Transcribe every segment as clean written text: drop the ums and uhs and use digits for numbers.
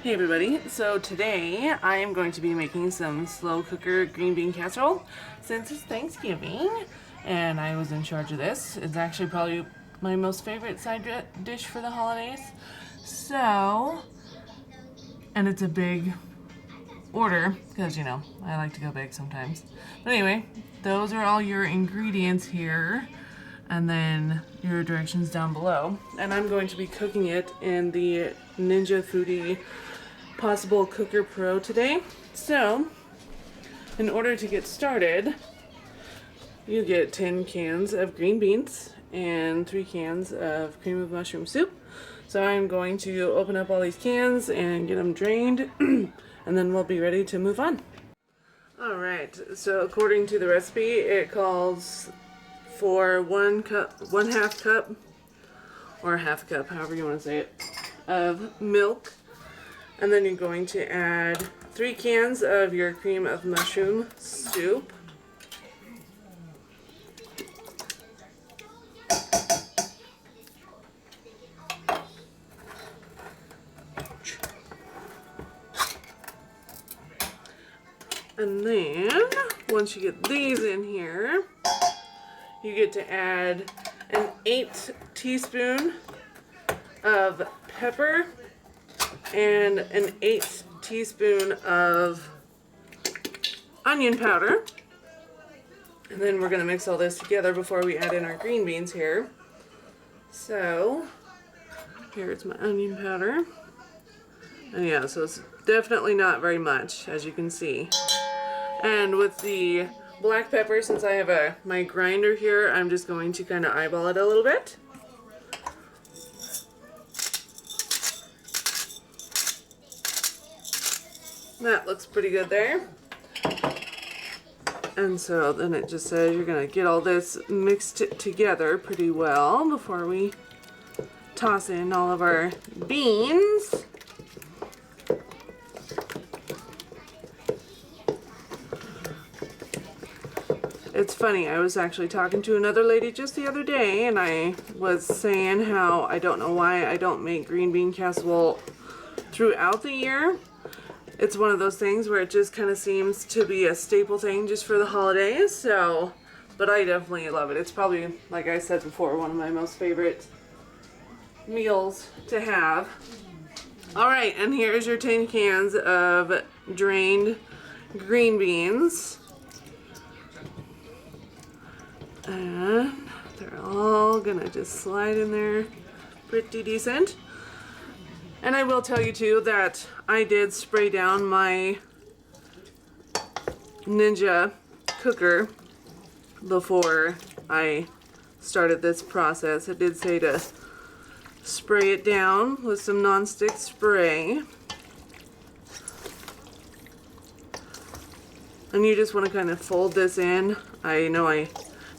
Hey everybody, so today I am going to be making some slow cooker green bean casserole since it's Thanksgiving and I was in charge of this. It's actually probably my most favorite side dish for the holidays. So, and it's a big order because I like to go big sometimes. But anyway, those are all your ingredients here and then your directions down below. And I'm going to be cooking it in the Ninja Foodi Possible Cooker Pro today. So, in order to get started, you get 10 cans of green beans and 3 cans of cream of mushroom soup. So I'm going to open up all these cans and get them drained, and then we'll be ready to move on. Alright, so according to the recipe, it calls for 1 half cup, or half cup, however you want to say it, of milk. And then you're going to add 3 cans of your cream of mushroom soup. And then, once you get these in here, you get to add an 1/8 teaspoon of pepper and an 1/8 teaspoon of onion powder. And then we're going to mix all this together before we add in our green beans here. So, here's my onion powder. And yeah, so it's definitely not very much, as you can see. And with the black pepper, since I have my grinder here, I'm just going to kind of eyeball it a little bit. That looks pretty good there. And so then it just says you're going to get all this mixed together pretty well before we toss in all of our beans. It's funny, I was actually talking to another lady just the other day and I was saying how I don't know why I don't make green bean casserole throughout the year. It's one of those things where it just kind of seems to be a staple thing just for the holidays, so, but I definitely love it. It's probably, like I said before, one of my most favorite meals to have. Alright, and here's your 10 cans of drained green beans. And they're all gonna just slide in there pretty decent. And I will tell you too that I did spray down my Ninja cooker before I started this process. It did say to spray it down with some nonstick spray. And you just want to kind of fold this in. I know I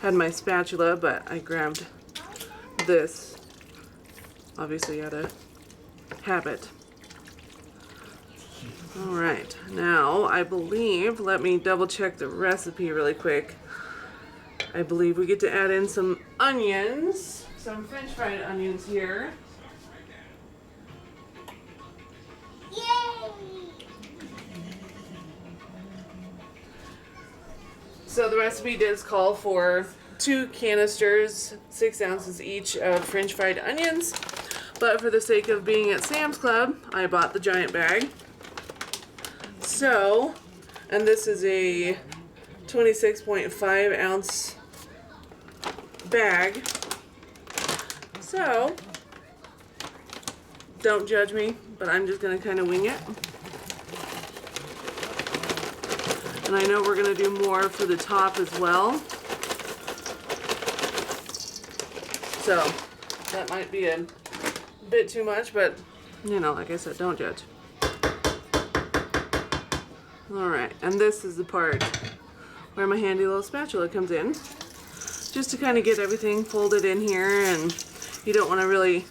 had my spatula, but I grabbed this. Obviously out of habit. Alright, now I believe, let me double check the recipe really quick. I believe we get to add in some onions, some French fried onions here. Yay! So the recipe does call for 2 canisters, 6 ounces each of French fried onions. But for the sake of being at Sam's Club, I bought the giant bag. So, and this is a 26.5 ounce bag. So, don't judge me, but I'm just going to kind of wing it. And I know we're going to do more for the top as well. So, that might be a bit too much, but like I said, don't judge. Alright, and this is the part where my handy little spatula comes in. Just to kind of get everything folded in here, and you don't want to really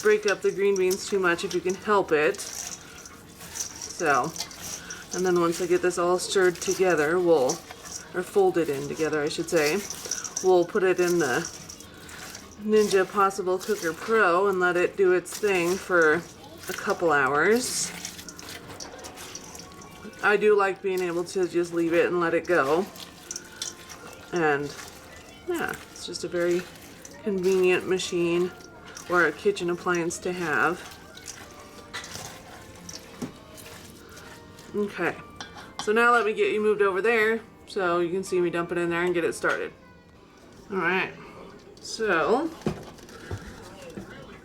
break up the green beans too much if you can help it. So, and then once I get this all stirred together, or folded in together I should say, we'll put it in the Ninja Possible Cooker Pro and let it do its thing for a couple hours. I do like being able to just leave it and let it go. And yeah, it's just a very convenient machine or a kitchen appliance to have. Okay, so now let me get you moved over there so you can see me dump it in there and get it started. All right, so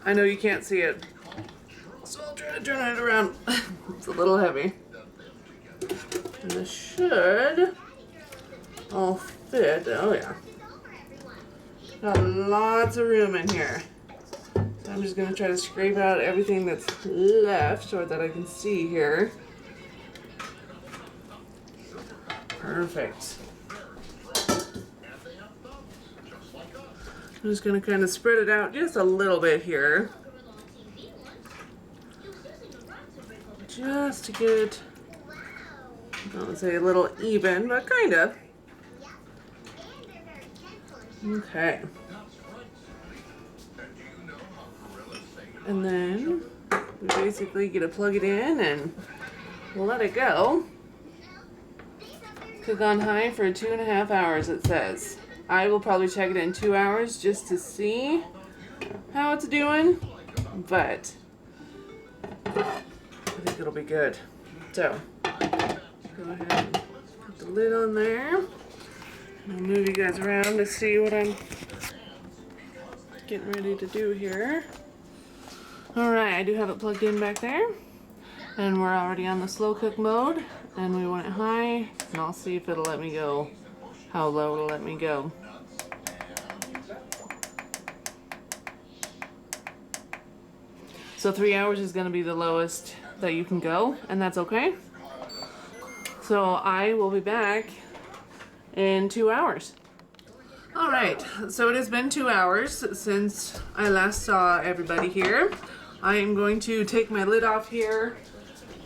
I know you can't see it, so I'll try to turn it around. It's a little heavy. And this should all fit. Oh yeah. Got lots of room in here. So I'm just gonna try to scrape out everything that's left or that I can see here. Perfect. I'm just gonna kind of spread it out just a little bit here. Just to get it, I don't say a little even, but kind of. Okay. And then we basically get to plug it in and we'll let it go. Cook on high for 2.5 hours, it says. I will probably check it in 2 hours just to see how it's doing, but I think it'll be good. So, go ahead and put the lid on there. And I'll move you guys around to see what I'm getting ready to do here. Alright, I do have it plugged in back there. And we're already on the slow cook mode. And we want it high. And I'll see if it'll let me go, how low it'll let me go. So 3 hours is going to be the lowest that you can go, and that's okay. So I will be back in 2 hours. All right, so it has been 2 hours since I last saw everybody here. I am going to take my lid off here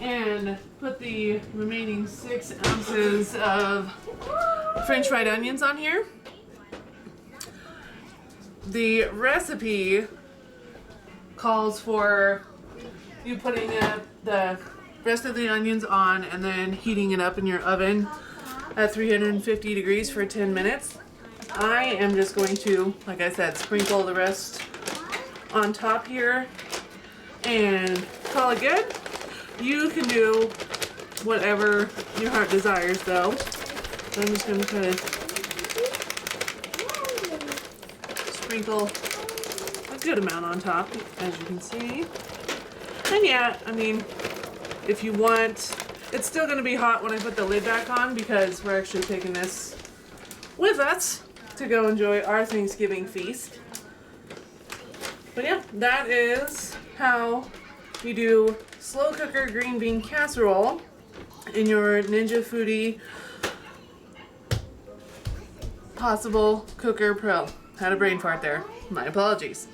and put the remaining 6 ounces of French fried onions on here. The recipe calls for you putting the rest of the onions on and then heating it up in your oven at 350 degrees for 10 minutes. I am just going to, like I said, sprinkle the rest on top here and call it good. You can do whatever your heart desires though. So I'm just going to kind of sprinkle a good amount on top, as you can see. And yeah, I mean, if you want, it's still going to be hot when I put the lid back on because we're actually taking this with us to go enjoy our Thanksgiving feast. But yeah, that is how you do slow cooker green bean casserole in your Ninja Foodi Possible Cooker Pro. Had a brain fart there. My apologies.